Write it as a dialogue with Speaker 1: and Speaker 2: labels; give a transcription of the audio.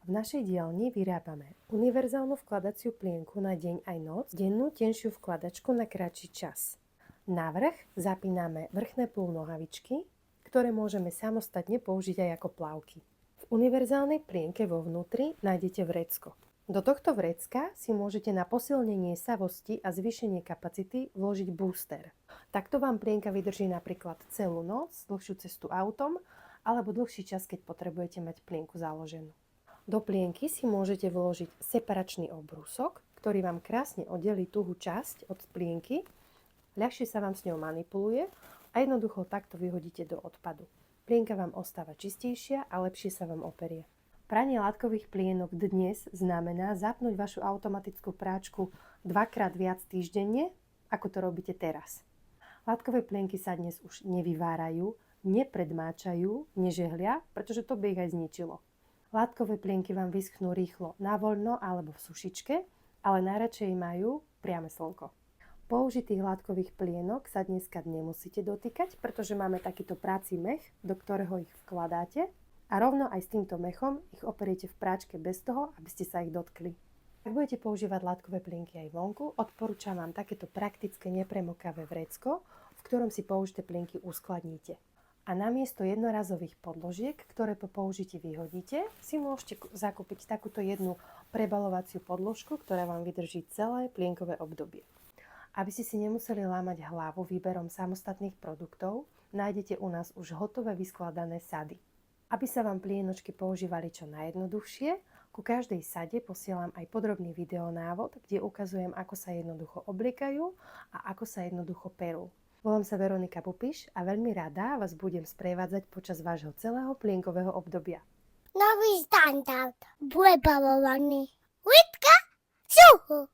Speaker 1: V našej dielni vyrábame univerzálnu vkladaciu plienku na deň aj noc, dennú tenšiu vkladačku na kratší čas. Na vrch zapíname vrchné plúnohavičky, ktoré môžeme samostatne použiť aj ako plavky. V univerzálnej plienke vo vnútri nájdete vrecko. Do tohto vrecka si môžete na posilnenie savosti a zvýšenie kapacity vložiť booster. Takto vám plienka vydrží napríklad celú noc, dlhšiu cestu autom, alebo dlhší čas, keď potrebujete mať plienku založenú. Do plienky si môžete vložiť separačný obrúsok, ktorý vám krásne oddelí tuhú časť od plienky, ľahšie sa vám s ňou manipuluje a jednoducho takto vyhodíte do odpadu. Plienka vám ostáva čistejšia a lepšie sa vám operie. Pranie látkových plienok dnes znamená zapnúť vašu automatickú práčku dvakrát viac týždenne, ako to robíte teraz. Látkové plienky sa dnes už nevyvárajú, nepredmáčajú, nežehlia, pretože to by ich aj zničilo. Látkové plienky vám vyschnú rýchlo na voľno alebo v sušičke, ale najradšej majú priame slnko. Použitých látkových plienok sa dneska nemusíte dotýkať, pretože máme takýto práci mech, do ktorého ich vkladáte a rovno aj s týmto mechom ich operiete v práčke bez toho, aby ste sa ich dotkli. Ak budete používať látkové plienky aj vonku, odporúčam vám takéto praktické nepremokavé vrecko, v ktorom si použité plienky uskladníte. A namiesto jednorazových podložiek, ktoré po použití vyhodíte, si môžete zakúpiť takúto jednu prebalovaciu podložku, ktorá vám vydrží celé plienkové obdobie. Aby ste si nemuseli lámať hlavu výberom samostatných produktov, nájdete u nás už hotové vyskladané sady. Aby sa vám plienočky používali čo najjednoduchšie, ku každej sade posielam aj podrobný videonávod, kde ukazujem, ako sa jednoducho obliekajú a ako sa jednoducho perú. Volám sa Veronika Pupiš a veľmi rada vás budem sprevádzať počas vášho celého plienkového obdobia.
Speaker 2: Nový štandard bude balovaný. Lidka, suchu!